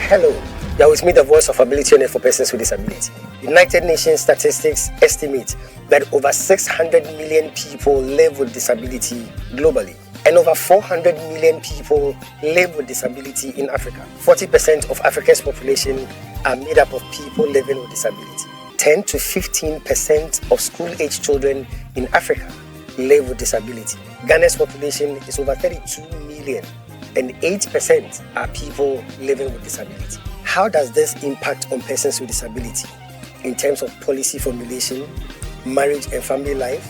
Hello, you are with me, the voice of ability for persons with disability. United Nations statistics estimate that over 600 million people live with disability globally, and over 400 million people live with disability in Africa. 40% of Africa's population are made up of people living with disability. 10 to 15% of school-age children in Africa live with disability. Ghana's population is over 32 million, and 8% are people living with disability. How does this impact on persons with disability in terms of policy formulation, marriage and family life,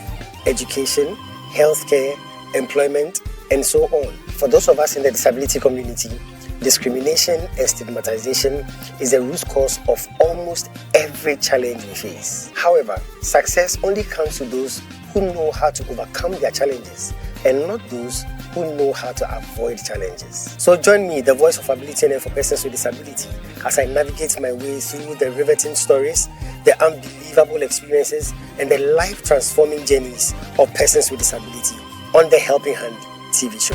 education, healthcare, employment, and so on? For those of us in the disability community, discrimination and stigmatization is the root cause of almost every challenge we face. However, success only comes to those who know how to overcome their challenges and not those who know how to avoid challenges. So join me, the voice of ability and for persons with disability, as I navigate my way through the riveting stories, the unbelievable experiences, and the life-transforming journeys of persons with disability on the Helping Hand TV show.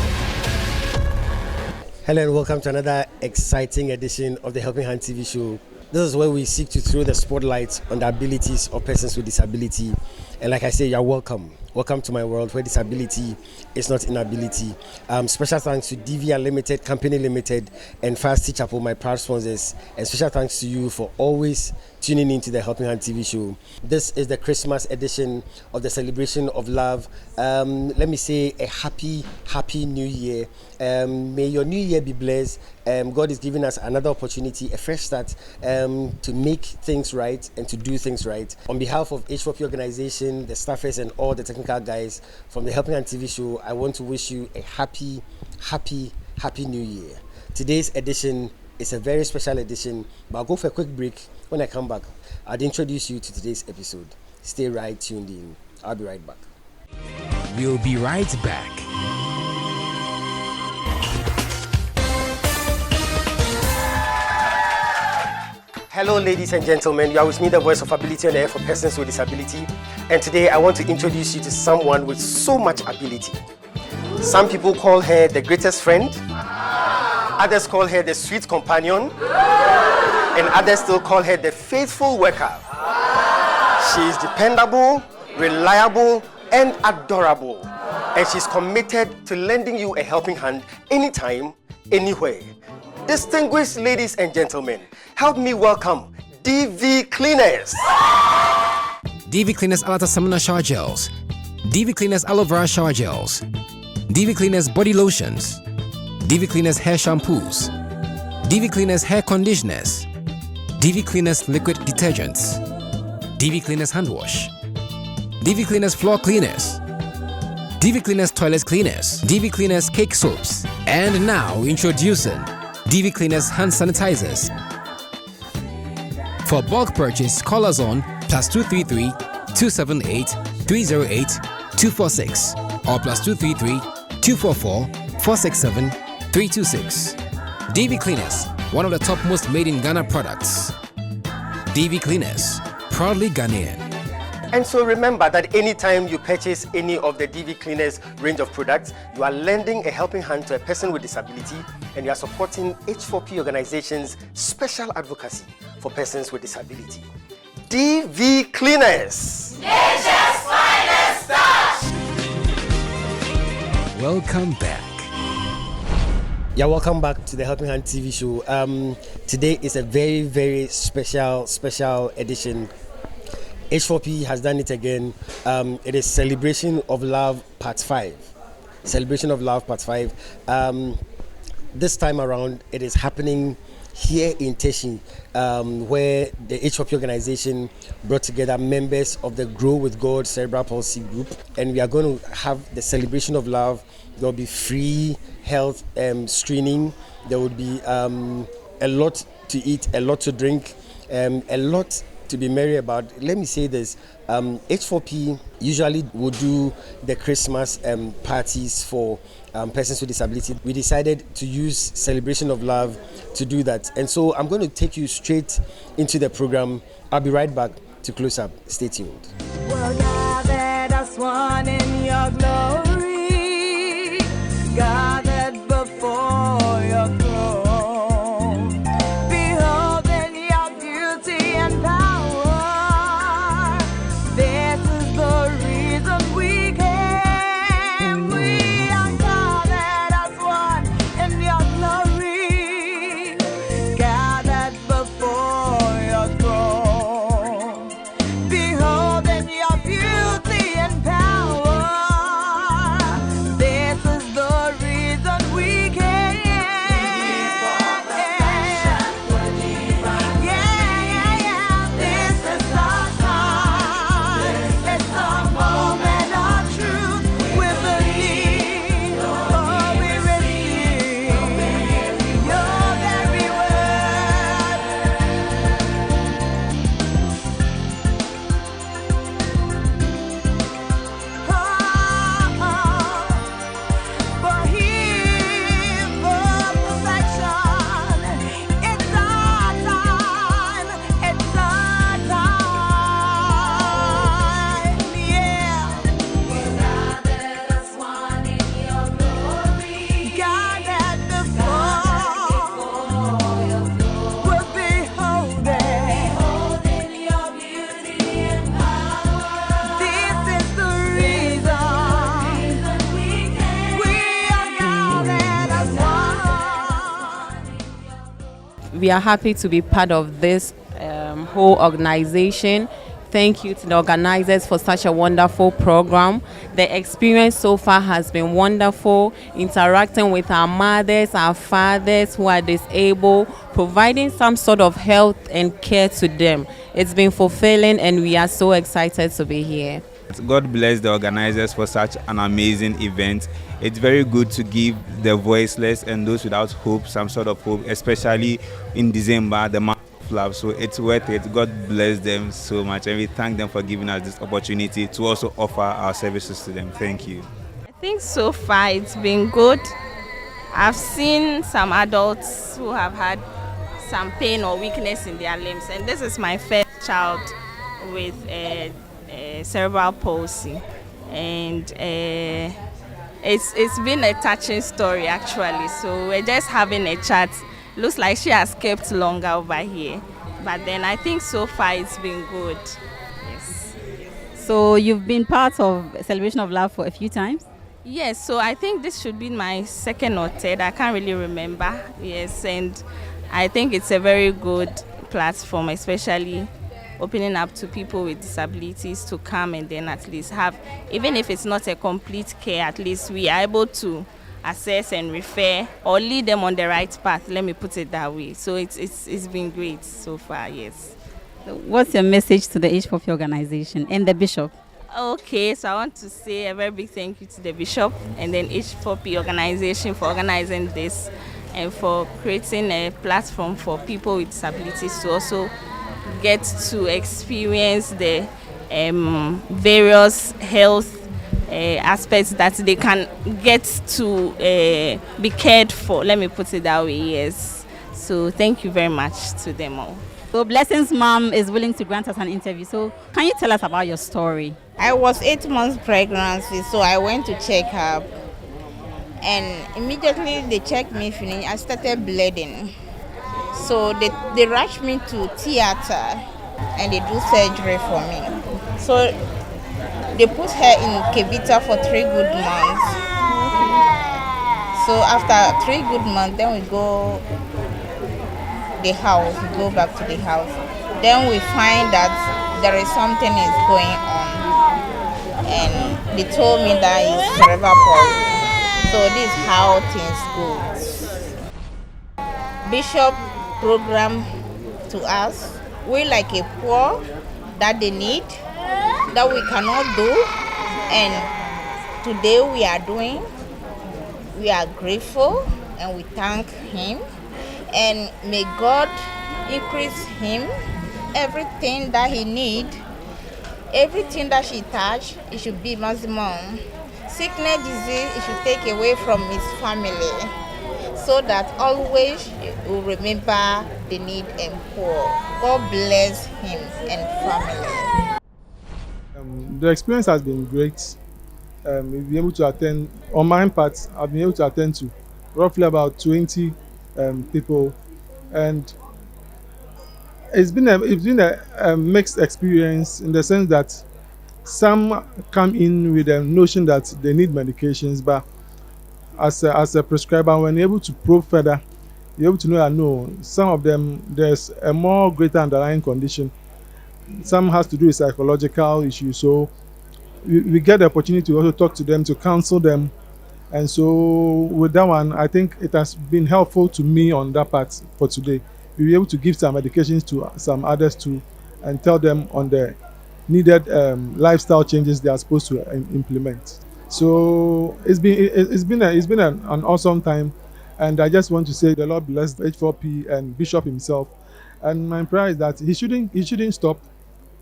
Hello and welcome to another exciting edition of the Helping Hand TV show. This is where we seek to throw the spotlight on the abilities of persons with disability. And like I say, you're welcome. Welcome to my world where disability is not inability. Special thanks to DV Unlimited, Company Limited, and Fast Teach Apple, my proud sponsors. And special thanks to you for always tuning into the Helping Hand TV show. This is the Christmas edition of the celebration of love. Let me say a happy new year. May your new year be blessed. God is giving us another opportunity, a fresh start, to make things right and to do things right. On behalf of H4P organization, the staffers and all the technical guys from the Helping Hand TV show, I want to wish you a happy new year. Today's edition is a very special edition, but I'll go for a quick break. When I come back, I'll introduce you to today's episode. Stay right tuned in. I'll be right back. We'll be right back. Hello ladies and gentlemen, you are with me, the voice of ability on air for persons with disability, and today I want to introduce you to someone with so much ability. Some people call her the greatest friend, others call her the sweet companion, and others still call her the faithful worker. She is dependable, reliable, and adorable, and she's committed to lending you a helping hand anytime, anywhere. Distinguished ladies and gentlemen, help me welcome DV Cleaners. DV Cleaners Alata Samana Shower Gels, DV Cleaners Aloe Vera Shower Gels, DV Cleaners Body Lotions, DV Cleaners Hair Shampoos, DV Cleaners Hair Conditioners, DV Cleaners Liquid Detergents, DV Cleaners Hand Wash, DV Cleaners Floor Cleaners, DV Cleaners Toilet Cleaners, DV Cleaners Cake Soaps, and now introducing DV Cleaners Hand Sanitizers. For bulk purchase, call us on +233 278 308 246 or +233 244 467 326. DV Cleaners, one of the top most made in Ghana products. DV Cleaners, proudly Ghanaian. And so remember that anytime you purchase any of the DV Cleaners range of products, you are lending a helping hand to a person with disability, and you are supporting H4P organization's special advocacy for persons with disability. DV Cleaners, Nature's finest touch. Welcome back. Yeah, welcome back to the Helping Hand TV show. Today is a very special edition. H4P has done it again. It is Celebration of Love Part 5. Celebration of Love Part 5. This time around, it is happening here in Teshie, where the H4P organization brought together members of the Grow with God Cerebral Palsy group, and we are going to have the Celebration of Love. There will be free health screening. There will be a lot to eat, a lot to drink, a lot to be merry about. Let me say this, H4P usually would do the Christmas parties for persons with disability. We decided to use Celebration of Love to do that, and so I'm going to take you straight into the program. I'll be right back to close up. Stay tuned. Well, gathered as one in your glory, gathered before your throne. we are happy to be part of this whole organization. Thank you to the organizers for such a wonderful program. The experience so far has been wonderful, interacting with our mothers, our fathers who are disabled, providing some sort of health and care to them. It's been fulfilling and we are so excited to be here. God bless the organizers for such an amazing event. It's very good to give the voiceless and those without hope some sort of hope, especially in December, the month of love. So it's worth it. God bless them so much, and we thank them for giving us this opportunity to also offer our services to them. Thank you. I think so far it's been good. I've seen some adults who have had some pain or weakness in their limbs, and this is my first child with cerebral palsy, and it's been a touching story actually. So we're just having a chat. Looks like she has kept longer over here, but then I think so far it's been good. Yes. So you've been part of Celebration of Love for a few times? Yes, so I think this should be my second or third. I can't really remember. Yes, and I think it's a very good platform, especially opening up to people with disabilities to come and then at least have, even if it's not a complete care, at least we are able to assess and refer or lead them on the right path. Let me put it that way. So it's been great so far. Yes. So what's your message to the H4P organization and the bishop? Okay, so I want to say a very big thank you to the bishop and then H4P organization for organizing this and for creating a platform for people with disabilities to also get to experience the various health aspects that they can get to be cared for. Let me put it that way, yes. So thank you very much to them all. So Blessing's mom is willing to grant us an interview. So can you tell us about your story? I was 8 months pregnancy, so I went to check up. And immediately they checked me finish, I started bleeding. So they rushed me to theater and they do surgery for me. So they put her in Kevita for 3 good months. So after 3 good months, then we go the house, we go back to the house. Then we find that there is something is going on. And they told me that it's cerebral palsy. So this is how things go. Bishop program to us, we like a poor that they need, that we cannot do, and today we are doing. We are grateful and we thank him, and may God increase him everything that he need, everything that she touch, it should be maximum. Sickness, disease, it should take away from his family, so that always he will remember the need and poor. God bless him and family. The experience has been great. We've been able to attend, on my part, I've been able to attend to roughly about 20 people, and it's been a mixed experience in the sense that some come in with the notion that they need medications, but as a prescriber, when you're able to probe further, you're able to know that no, some of them there's a more greater underlying condition. Some has to do with psychological issues, so we get the opportunity to also talk to them, to counsel them, and so with that one, I think it has been helpful to me on that part for today. We'll be able to give some medications to some others too, and tell them on the needed lifestyle changes they are supposed to implement. So it's been an awesome time, and I just want to say the Lord bless H4P and Bishop himself. And my prayer is that he shouldn't stop.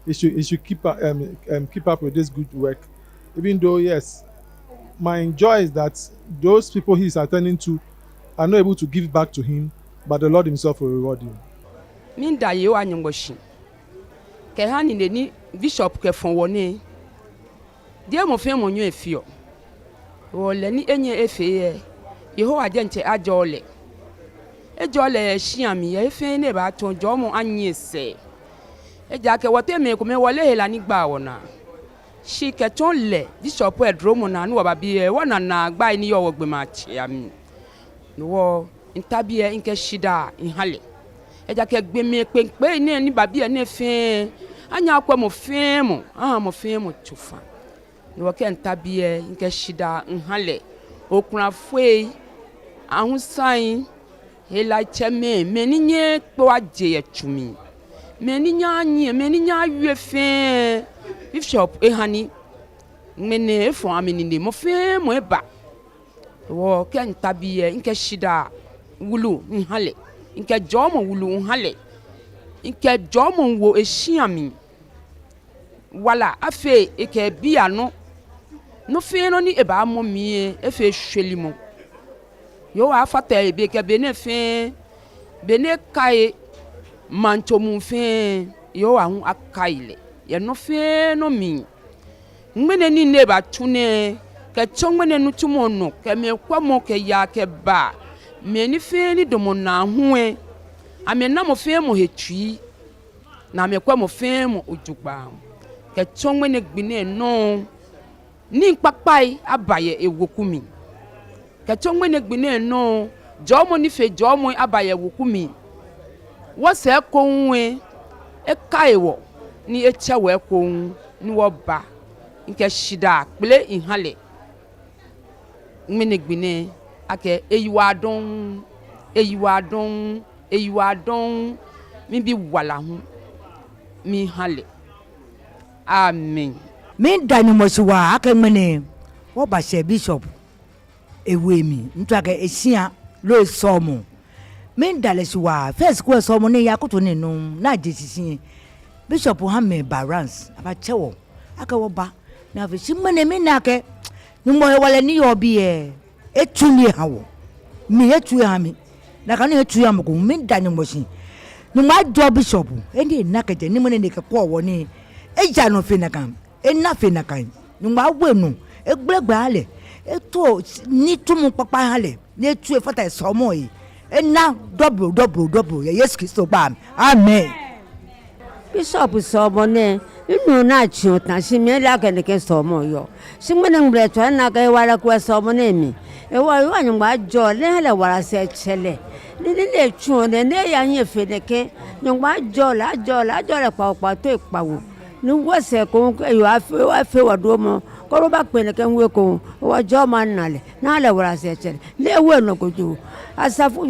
He should keep up with this good work. Even though yes, my joy is that those people he's attending to are not able to give back to him, but the Lord himself will reward him. Minda yo anyangwashi. Ke hani ni bishop ke fon woni. Die mo fe mo nyu efio. Wo le ni enye efe Yeho agente ajole. Ejole shiami efe ne ba ton jo mo anye se. Eja ke wote me ko me wole hela ni gba wona. Shi ke ton le bishop edro mo na nu obabi e wona na gba ni yo wogbe ma chiami. No ntabie nke shida inhale. eja ke gbe me pe ni babi e ne fe anya kwa mo fe mo mo fe mo tufa ni wo ke ntabie nke shida nhale okuna foi ahunsan hela cheme meninye po aje etumi meninya anye meninya awie fe bishop ehani mene efo amini ne mo fe mo eba wo ke ntabie nke shida wulu nhale nke jomo wulu nhale nke jomo wo ehyiami wala afe eke bia no fe no ni eba mo mi efe hwelimo yo afata ebe ke bene fe bene kai mancho mu fe yo ahun akaile ye no fe no mi ngmene ni ne ba tune ke chongmene no tumo no ke me kwamo ke ya ke ba me ni fe ni domo na huwe ame na mo fe mo hetui na me kwamo fe mo ojugba ke chongmene gbine no ni papai abaye ewokumi ke chongmene gbine no jomo ni fe jomo abaye wokumi wo se konwe e kaiwo ni echewe kon ni wo ba nke shida pele inhale ngmene gbine ake eyiwadon mi bi wala hu mi hale amen mi dani mo siwa ake ngmene wo ba she bishop ewe mi ntu ake esia lo somo mi dale siwa first ko somo ne yakuto ne no na jesisin bishop hamme barans aba chewo ake wo ba na fe simene mi na ke ni mo wala ni obi etuni hawo mi etu ha mi na kan etu ya mko mi dani mo sin ni ma do bishop eni na ke je ni mo ne ke ko wo ni eja no fe na kan ena fe na kan ni ma wenu egbelegba ale eto ni tumu papa hale ni etu e fata somo yi ena double ye Yesu Kristo ba amen bishop somo ne inu na chi otan si mi la ke somo yo si mo ne ngbre to na ke wala ko somo ne mi e wa yo anyu gba jo le hele wara se chele ni le chu ne ne ya yin fe ne ke nyu gba jo la le pa to ipawo ni wo se ko yo afe wa do mo ko ro ba pe ne ke nwe ko wo jo ma na le wara se chele le we no ko ju asafu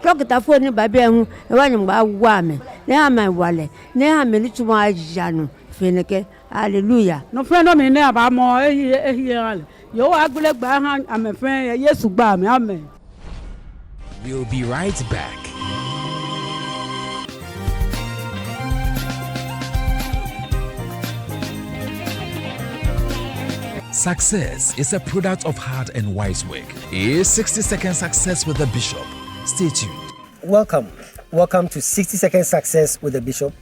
dokita fo ni babi ehun e wa nyu gba wa me ne ama wale ne ame ni tumo ajanu fe ne ke hallelujah no friend o mi ne aba mo ehi ale yo agbelegba han amefen Yesu gba mi amen. We'll be right back. Success is a product of hard and wise work. Is 60-second success with the bishop. Stay tuned. Welcome to 60-second success with the bishop,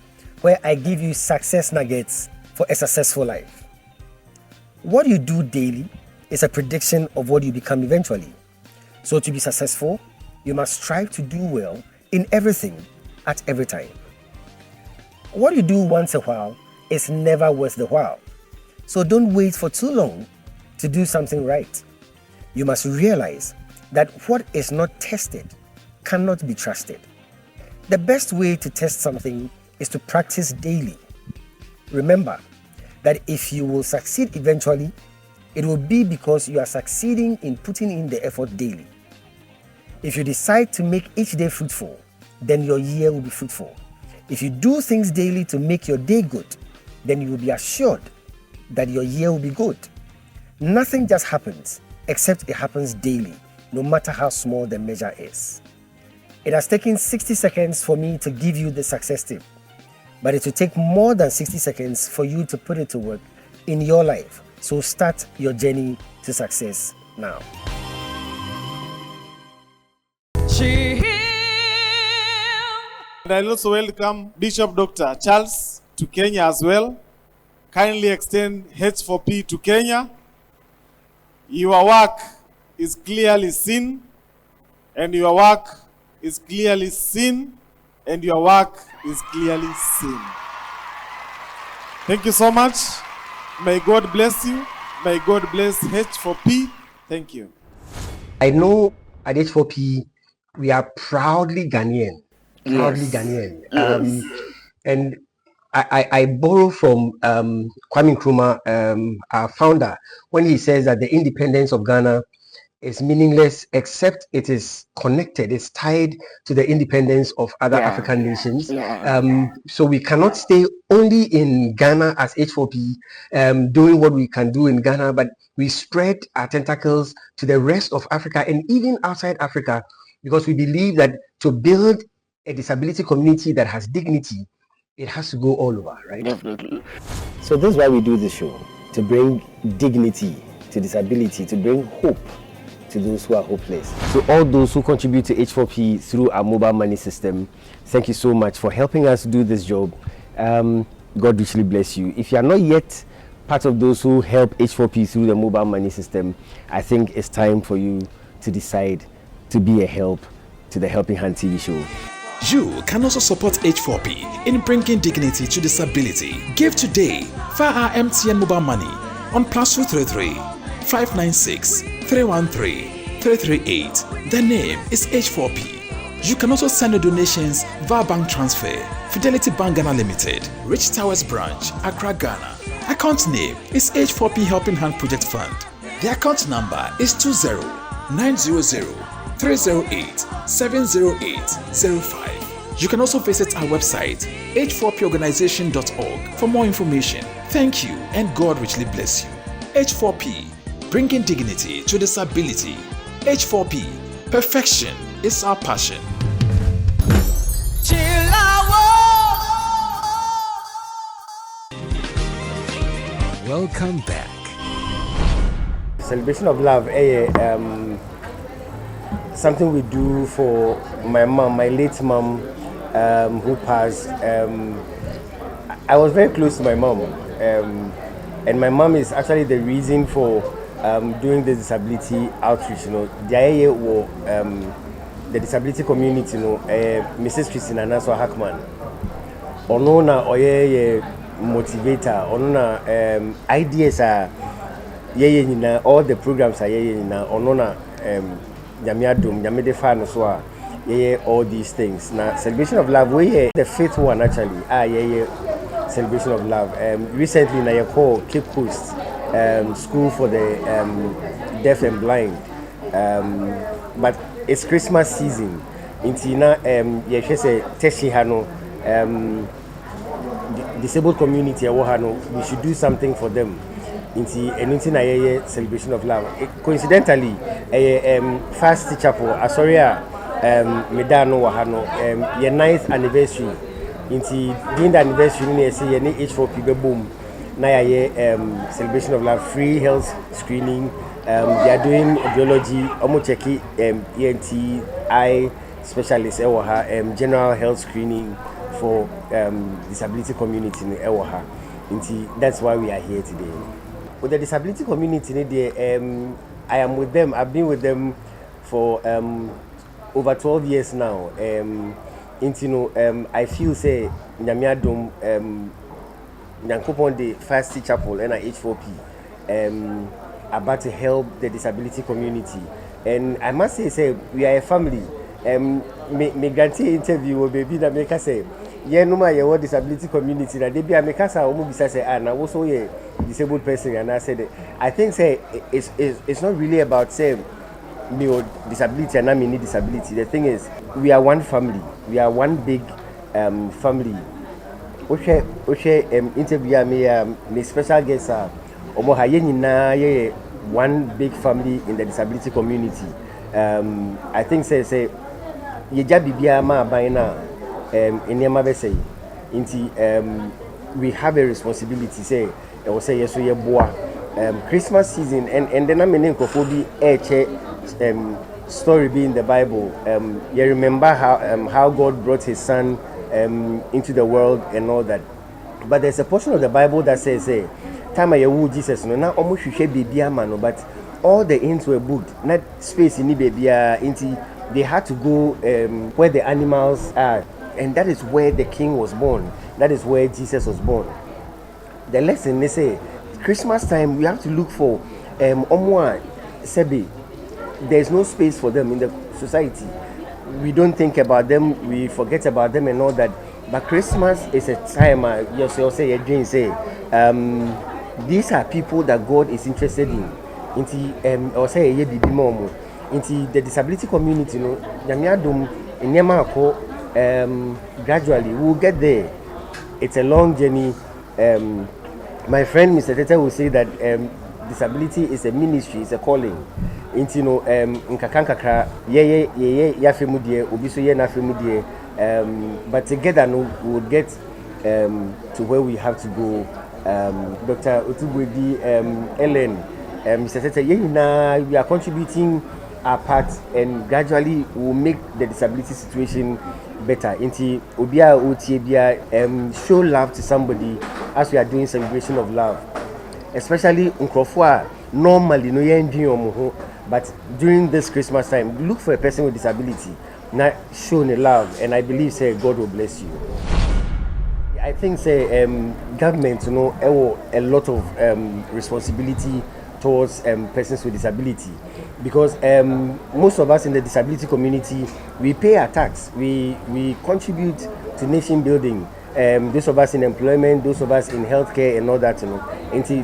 where I give you success nuggets for a successful life. What you do daily is a prediction of what you become eventually. So to be successful, you must strive to do well in everything at every time. What you do once a while is never worth the while. So don't wait for too long to do something right. You must realize that what is not tested cannot be trusted. The best way to test something is to practice daily. Remember that if you will succeed eventually, it will be because you are succeeding in putting in the effort daily. If you decide to make each day fruitful, then your year will be fruitful. If you do things daily to make your day good, then you will be assured that your year will be good. Nothing just happens except it happens daily, no matter how small the measure is. It has taken 60 seconds for me to give you the success tip, but it will take more than 60 seconds for you to put it to work in your life. So start your journey to success now. And I also welcome Bishop Dr. Charles to Kenya as well. Kindly extend H4P to Kenya. Your work is clearly seen, and your work is clearly seen, and your work is clearly seen. Thank you so much. May God bless you. May God bless H4P. Thank you. I know at H4P, we are proudly Ghanaian. proudly Yes. Ghanaian. Yes. And I borrow from Kwame Nkrumah, our founder, when he says that the independence of Ghana is meaningless except it is connected, it's tied to the independence of other Yeah. African nations. Yeah. So we cannot stay only in Ghana as H4P, doing what we can do in Ghana, but we spread our tentacles to the rest of Africa and even outside Africa, because we believe that to build a disability community that has dignity, it has to go all over, right? Definitely. So this is why we do this show, to bring dignity to disability, to bring hope to those who are hopeless. So all those who contribute to H4P through our mobile money system, thank you so much for helping us do this job. God richly bless you. If you are not yet part of those who help H4P through the mobile money system, I think it's time for you to decide to be a help to the Helping Hand TV show. You can also support H4P in bringing dignity to disability. Give today via our MTN mobile money on +233 596 313 338. The name is H4P. You can also send your donations via bank transfer. Fidelity Bank Ghana Limited, Rich Towers Branch, Accra, Ghana. Account name is H4P Helping Hand Project Fund. The account number is 20900 308 70805. You can also visit our website h4porganization.org for more information. Thank you and God richly bless you. H4P, bringing dignity to disability. H4P, perfection is our passion. Welcome back. Celebration of Love, something we do for my mom, my late mom, who passed. I was very close to my mom, and my mom is actually the reason for doing the disability outreach. You know, the disability community, you know, Mrs. Christina Nassau Hackman. Onona oye motivator, onona ideas are all the programs are onona Nyamiadum, Nyamede Fan so all these things. Now Celebration of Love, we the fifth one actually. Celebration of Love. Recently na call Cape Coast school for the deaf and blind. But it's Christmas season. Intina say Teshie hano disabled community we should do something for them. Anything a celebration of love. Coincidentally, Fast Chapel, Asoria, Medano Wahano, your 9th anniversary. During the anniversary, you see any H4P boom. Now, celebration of love, free health screening. They are doing audiology, omocheki, ENT, eye specialists, general health screening for disability community in Ewaha. That's why we are here today. With the disability community, I am with them. I've been with them for over 12 years now. I feel say Nyamiadum Nyankopon the Fast Chapel and H4P about to help the disability community. And I must say we are a family. Me guarantee interview will be that make us say no matter disability community that they be a make us say na also a disabled person, and I said I think say it's not really about saying me or disability and I mean disability. The thing is we are one family. We are one big family. Interview me special guest one big family in the disability community. I think say yeja bibia ma ban na enema be say we have a responsibility say e will say yes so ye boa Christmas season and then am nkofo bi story be in the Bible. You remember how God brought his son into the world and all that, but there's a portion of the Bible that says time I Jesus no na almost bibia man, but all the ends were booked, not space in bibia into they had to go where the animals are, and that is where the king was born. That is where Jesus was born. The lesson they say Christmas time we have to look for Sebi. There's no space for them in the society. we don't think about them, we forget about them and all that. But Christmas is a time, you say, again, say, these are people that God is interested in. Or say, into the disability community, gradually we'll get there. It's a long journey. My friend Mr. Tete will say that disability is a ministry, it's a calling. Into nkakankaka ya femudie obiso ye na femudie, but together we will get to where we have to go. Dr. Otubwedi, Ellen, Mr. Tete, we are contributing our part, and gradually we will make the disability situation better. Into obia otibia show love to somebody as we are doing celebration of love, especially Nkrofua. Normally no yen, but during this Christmas time, look for a person with disability, not show the love, and I believe say God will bless you. I think say government a lot of responsibility towards persons with disability, because most of us in the disability community, we pay our tax, we contribute to nation building. Those of us in employment, those of us in healthcare and all that, and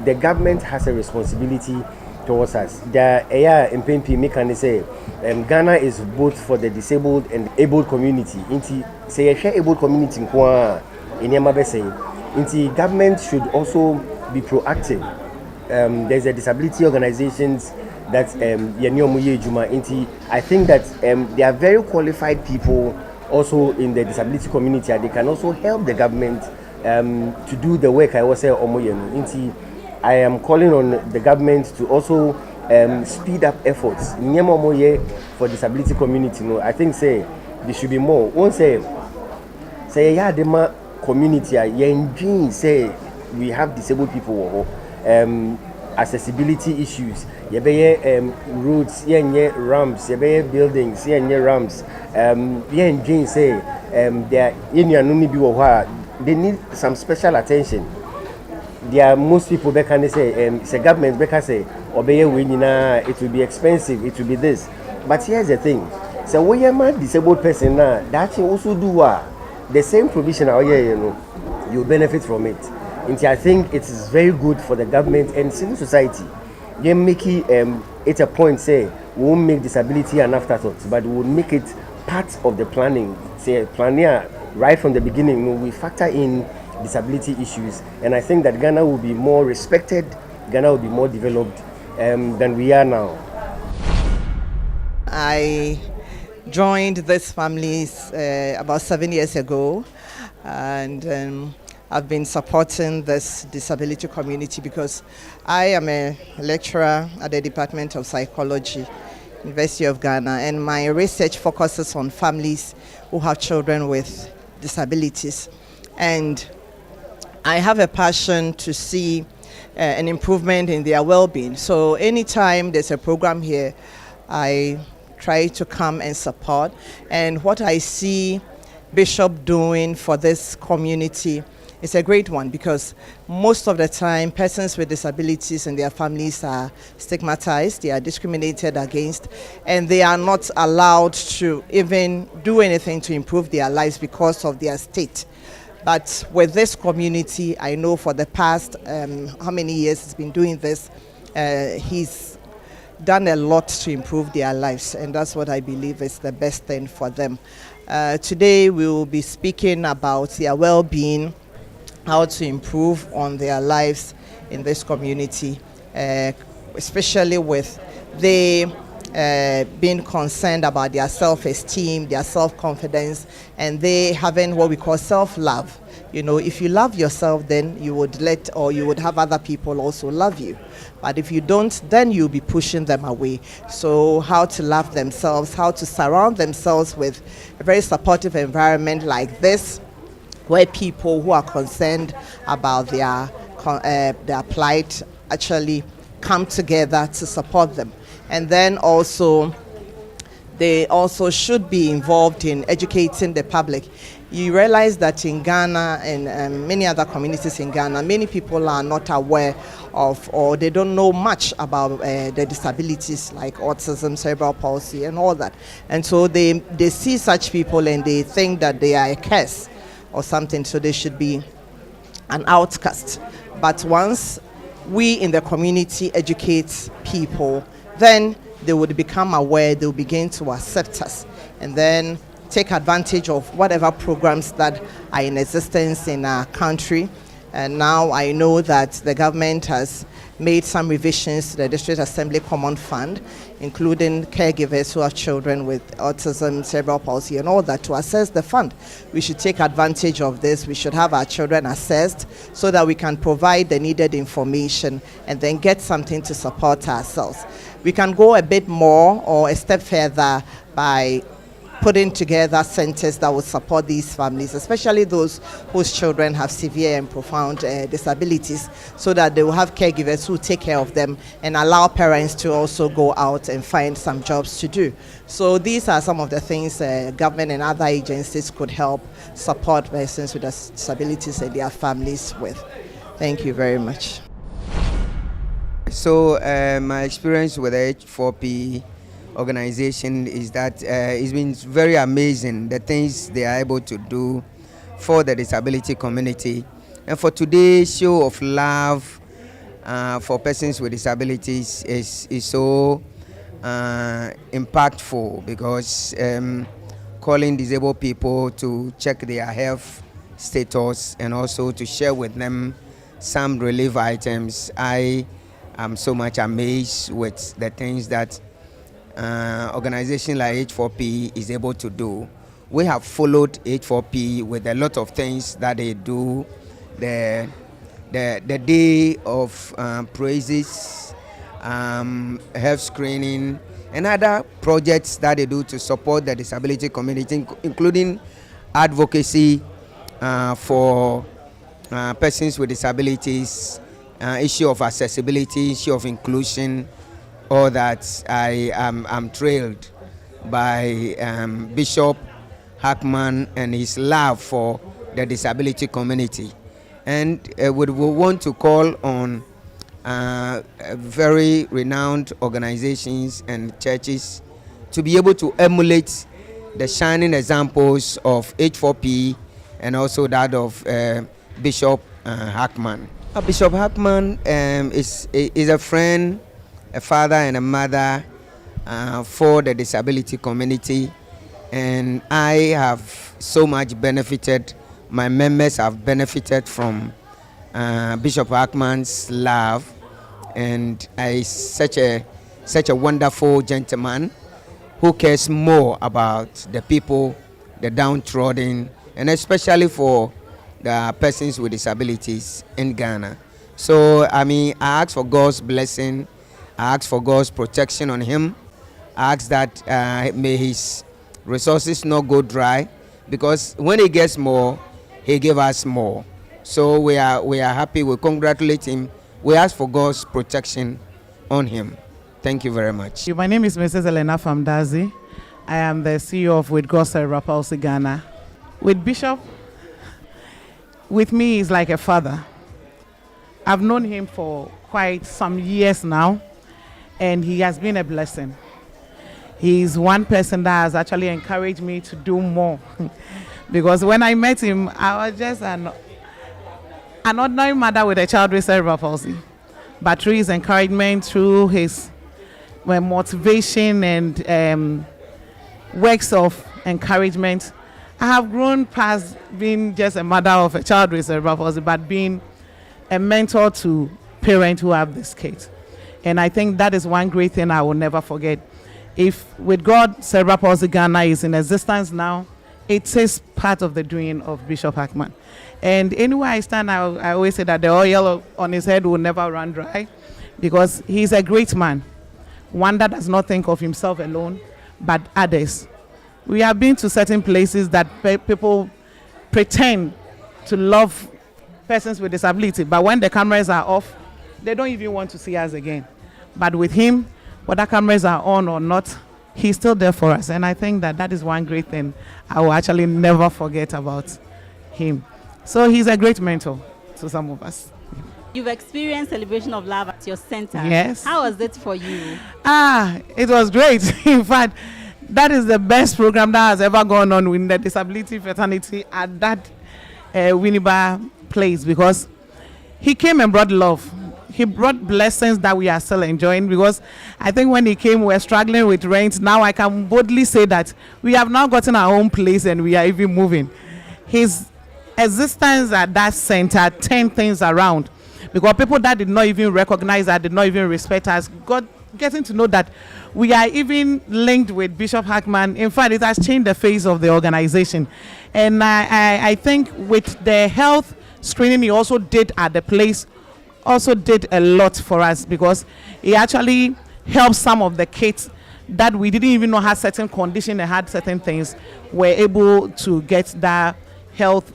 the government has a responsibility towards us. The MPP can say Ghana is both for the disabled and able community. Say a able community in government should also be proactive. There's a disability organizations that I think that they are very qualified people also in the disability community, and they can also help the government to do the work I was saying. I am calling on the government to also speed up efforts for disability community. I think say there should be more. One say the community say we have disabled people, accessibility issues, roads, ramps, buildings, ramps. Say they need some special attention. There are most people that can say say government that can say it will be expensive, it will be this. But here's the thing. So when you're a disabled person now, that can also do the same provision you benefit from it. And I think it is very good for the government and civil society. They make it a point say we won't make disability an afterthought, but we will make it part of the planning. Say planning right from the beginning, we factor in disability issues, and I think that Ghana will be more respected, Ghana will be more developed than we are now. I joined this family about 7 years ago, and I've been supporting this disability community because I am a lecturer at the Department of Psychology, University of Ghana, and my research focuses on families who have children with disabilities. And I have a passion to see an improvement in their well-being. So anytime there's a program here, I try to come and support. And what I see Bishop doing for this community is a great one, because most of the time persons with disabilities and their families are stigmatized, they are discriminated against, and they are not allowed to even do anything to improve their lives because of their state. But with this community, I know for the past how many years he's been doing this, he's done a lot to improve their lives, and that's what I believe is the best thing for them. Today we will be speaking about their well-being, how to improve on their lives in this community, especially with they being concerned about their self-esteem, their self-confidence, and they having what we call self-love. You know, if you love yourself, then you would you would have other people also love you. But if you don't, then you'll be pushing them away. So how to love themselves, how to surround themselves with a very supportive environment like this, where people who are concerned about their plight actually come together to support them. And then also they also should be involved in educating the public. You realize that in Ghana and many other communities in Ghana, many people are not aware of, or they don't know much about the disabilities like autism, cerebral palsy, and all that. And so they see such people and they think that they are a curse or something, so they should be an outcast. But once we in the community educate people, then they would become aware, they will begin to accept us, and then take advantage of whatever programs that are in existence in our country. And now I know that the government has made some revisions to the District Assembly Common Fund, including caregivers who have children with autism, cerebral palsy, and all that, to assess the fund. We should take advantage of this. We should have our children assessed so that we can provide the needed information and then get something to support ourselves. We can go a bit more or a step further by putting together centers that will support these families, especially those whose children have severe and profound disabilities, so that they will have caregivers who take care of them and allow parents to also go out and find some jobs to do. So these are some of the things government and other agencies could help support persons with disabilities and their families with. Thank you very much. So my experience with the H4P organization is that it's been very amazing, the things they are able to do for the disability community. And for today's show of love for persons with disabilities is so impactful, because calling disabled people to check their health status and also to share with them some relief items. I am so much amazed with the things that organization like H4P is able to do. We have followed H4P with a lot of things that they do. The day of praises, health screening, and other projects that they do to support the disability community, including advocacy for persons with disabilities, issue of accessibility, issue of inclusion. All that I'm thrilled by Bishop Hackman and his love for the disability community. And we want to call on very renowned organizations and churches to be able to emulate the shining examples of H4P and also that of Bishop Hackman. Bishop Hackman is a friend, a father and a mother for the disability community, and I have so much benefited. My members have benefited from Bishop Hackman's love, and he's such a wonderful gentleman who cares more about the people, the downtrodden, and especially for the persons with disabilities in Ghana. So I ask for God's blessing. I ask for God's protection on him. I ask that may his resources not go dry, because when he gets more, he gives us more. So we are happy. We congratulate him. We ask for God's protection on him. Thank you very much. My name is Mrs. Elena Famdazi. I am the CEO of With God Cerebral Palsy Ghana. With Bishop, with me is like a father. I've known him for quite some years now, and he has been a blessing. He's one person that has actually encouraged me to do more. Because when I met him, I was just an ordinary mother with a child with cerebral palsy. But through his encouragement, through his motivation and works of encouragement, I have grown past being just a mother of a child with cerebral palsy, but being a mentor to parents who have this kid. And I think that is one great thing I will never forget. If With God Cerebral Palsy Ghana is in existence now, it is part of the doing of Bishop Hackman. And anywhere I stand, I always say that the oil on his head will never run dry, because he's a great man, one that does not think of himself alone, but others. We have been to certain places that people pretend to love persons with disability, but when the cameras are off, they don't even want to see us again. But with him, whether cameras are on or not, he's still there for us. And I think that that is one great thing I will actually never forget about him. So he's a great mentor to some of us. You've experienced Celebration of Love at your center. Yes. How was it for you? It was great. In fact, that is the best program that has ever gone on in the disability fraternity at that Winneba place, because he came and brought love. He brought blessings that we are still enjoying, because I think when he came, we were struggling with rent. Now I can boldly say that we have now gotten our own place and we are even moving. His existence at that center turned things around, because people that did not even recognize us, did not even respect us, getting to know that we are even linked with Bishop Hackman. In fact, it has changed the face of the organization. And I think with the health screening he also did at the place, also did a lot for us, because he actually helped some of the kids that we didn't even know had certain condition and had certain things, were able to get that health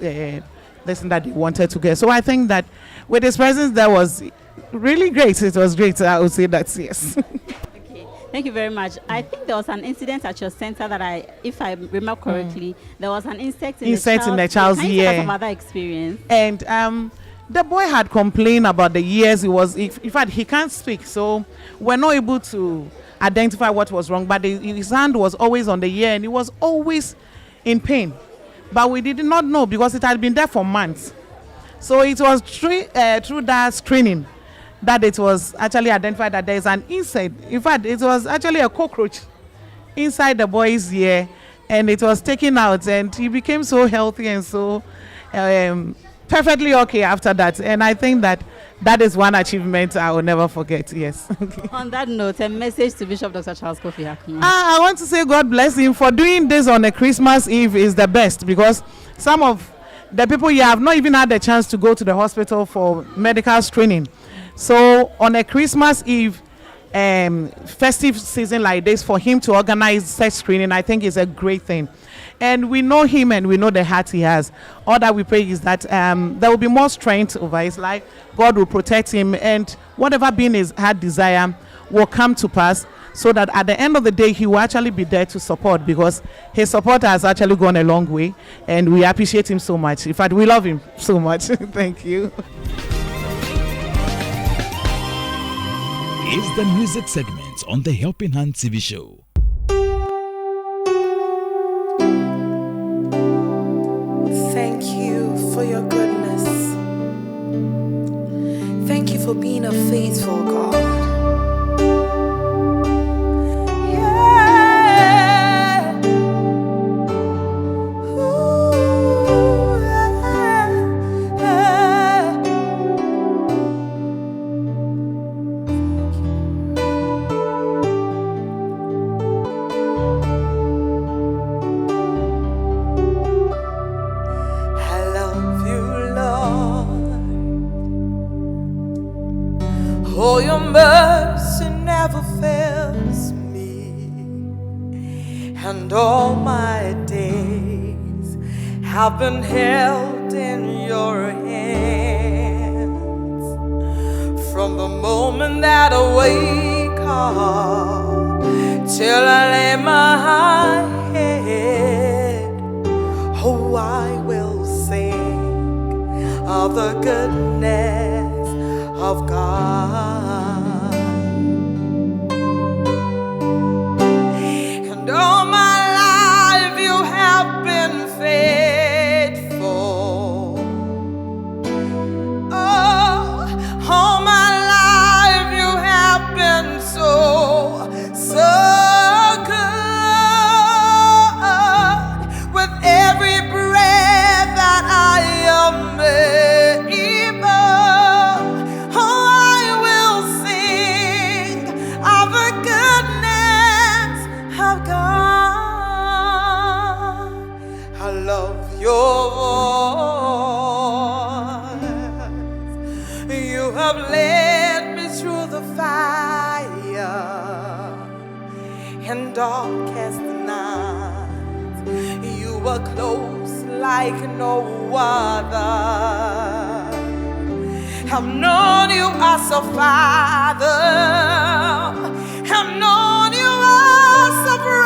lesson that they wanted to get. So I think that with his presence, that was really great. It was great. I would say that, yes. Okay, thank you very much. I think there was an incident at your center that if I remember correctly, there was an insect in the child's Can you tell us about that experience? And the boy had complained about the years he was, in fact, he can't speak, so we're not able to identify what was wrong, but his hand was always on the ear and he was always in pain. But we did not know, because it had been there for months. So it was through that screening that it was actually identified that there is an insect. In fact, it was actually a cockroach inside the boy's ear, and it was taken out, and he became so healthy and so perfectly okay after that. And I think that that is one achievement I will never forget. Yes. On that note, a message to Bishop Dr. Charles Kofi Hackman. I want to say God bless him for doing this on a Christmas Eve is the best, because some of the people here have not even had the chance to go to the hospital for medical screening. So on a Christmas Eve festive season like this, for him to organize such screening, I think is a great thing. And we know him and we know the heart he has. All that we pray is that there will be more strength over his life. God will protect him, and whatever being his heart desire will come to pass, so that at the end of the day he will actually be there to support, because his support has actually gone a long way and we appreciate him so much. In fact, we love him so much. Thank you. It's the music segment on the Helping Hand TV show. Thank you for your goodness. Thank you for being a faithful God. Oh, your mercy never fails me, and all my days have been held in your hands. From the moment that I wake up till I lay my head, oh, I will sing of the goodness of God. And all my life you have been faithful. Oh, all my life you have been so, so good. With every breath that I am able, your voice. You have led me through the fire and darkest night. You were close like no other. I've known you as a father. I've known you as a brother.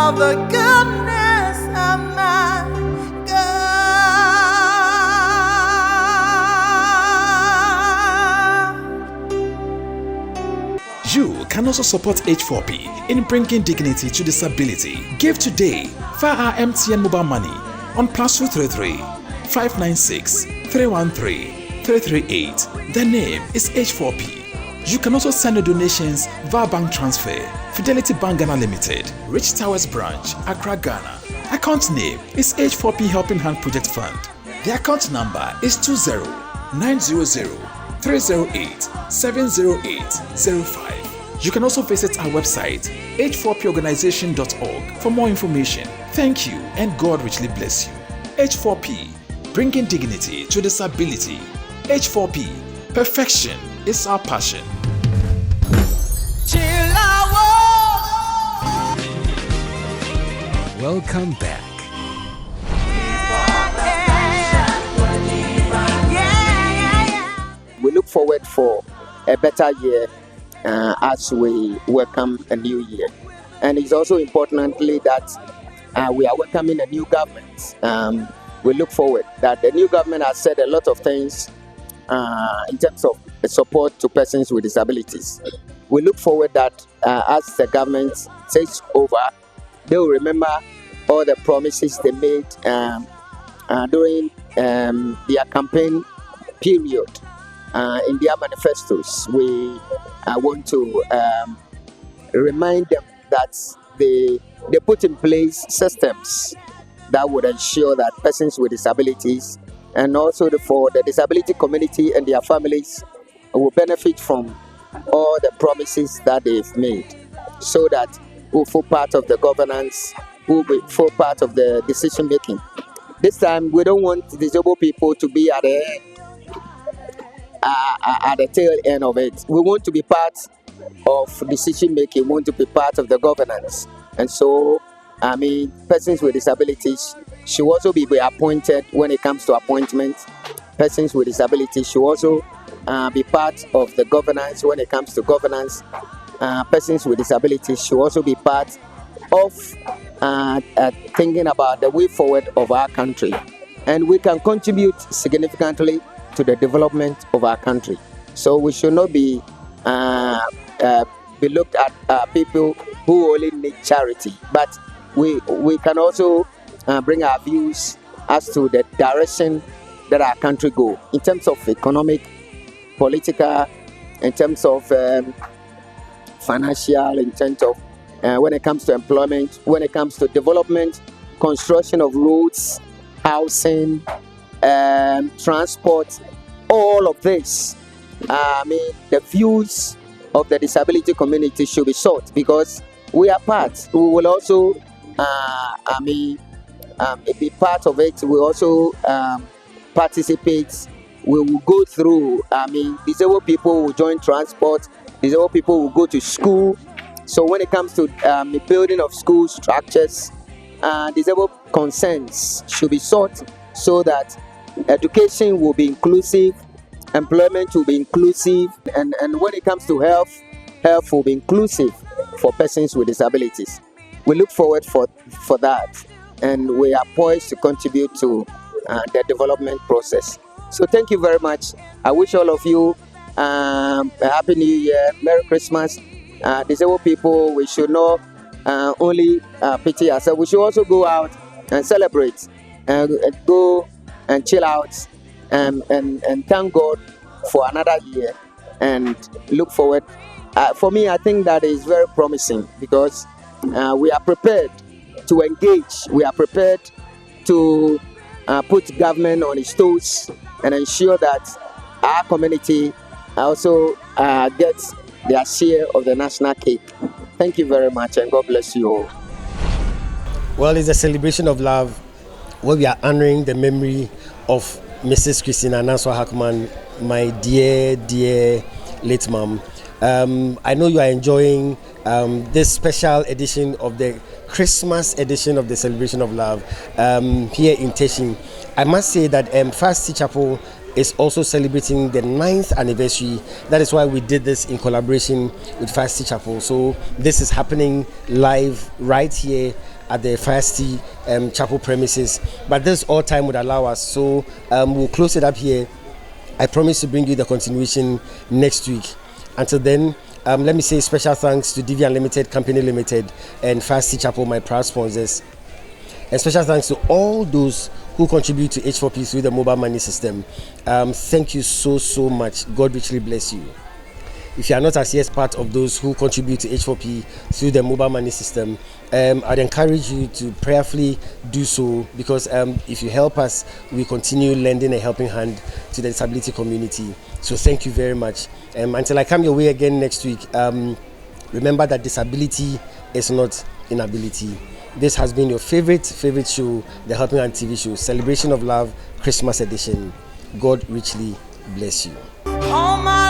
of the goodness of my God. You can also support H4P in bringing dignity to disability. Give today via our MTN mobile money on +233 596 313 338. The name is H4P. You can also send your donations via bank transfer. Fidelity Bank Ghana Limited, Rich Towers Branch, Accra, Ghana. Account name is H4P Helping Hand Project Fund. The account number is 20-900-308-70805. You can also visit our website h4porganization.org for more information. Thank you and God richly bless you. H4P, bringing dignity to disability. H4P, perfection is our passion. Welcome back. We look forward for a better year as we welcome a new year. And it's also importantly that we are welcoming a new government. We look forward that the new government has said a lot of things in terms of support to persons with disabilities. We look forward that as the government takes over, they will remember all the promises they made during their campaign period in their manifestos. We want to remind them that they put in place systems that would ensure that persons with disabilities and also for the disability community and their families will benefit from all the promises that they've made, so that we'll feel part of the governance, we'll feel part of the decision making. This time, we don't want disabled people to be at the tail end of it. We want to be part of decision making, we want to be part of the governance. And so, persons with disabilities should also be appointed when it comes to appointments. Persons with disabilities should also be part of the governance when it comes to governance. Persons with disabilities should also be part of thinking about the way forward of our country. And we can contribute significantly to the development of our country. So we should not be looked at people who only need charity, but we can also bring our views as to the direction that our country go in terms of economic, political, in terms of financial, in terms of when it comes to employment, when it comes to development, construction of roads, housing, transport, all of this. The views of the disability community should be sought, because we are part. We will also be part of it. We also participate. We will go through. Disabled people will join transport. Disabled people will go to school. So when it comes to building of school structures, disabled concerns should be sought, so that education will be inclusive, employment will be inclusive, and when it comes to health will be inclusive for persons with disabilities. We look forward for that, and we are poised to contribute to the development process. So thank you very much. I wish all of you a Happy New Year, Merry Christmas. Disabled people, we should not only pity ourselves, we should also go out and celebrate, go and chill out, and thank God for another year, and look forward. For me, I think that is very promising, because we are prepared to engage, we are prepared to put government on its toes and ensure that our community also gets their share of the national cake. Thank you very much, and God bless you all. Well, it's a celebration of love where we are honoring the memory of Mrs. Christina Nanswa Hackman, my dear late mom. I know you are enjoying this special edition of the Christmas edition of the Celebration of Love here in Teshie. I must say that First City Chapel is also celebrating the 9th anniversary. That is why we did this in collaboration with First City Chapel. So this is happening live right here at the Fire City Chapel premises. But this all time would allow us, so we'll close it up here. I promise to bring you the continuation next week. Until then, let me say special thanks to DV Unlimited Company Limited and Fire City Chapel, my proud sponsors. And special thanks to all those who contribute to H4P through the mobile money system. Thank you so much. God richly bless you. If you are not as yet part of those who contribute to H4P through the mobile money system, I'd encourage you to prayerfully do so, because if you help us, we continue lending a helping hand to the disability community. So thank you very much. Until I come your way again next week, remember that disability is not inability. This has been your favorite show, the Helping Hand TV show, Celebration of Love, Christmas edition. God richly bless you. Oh my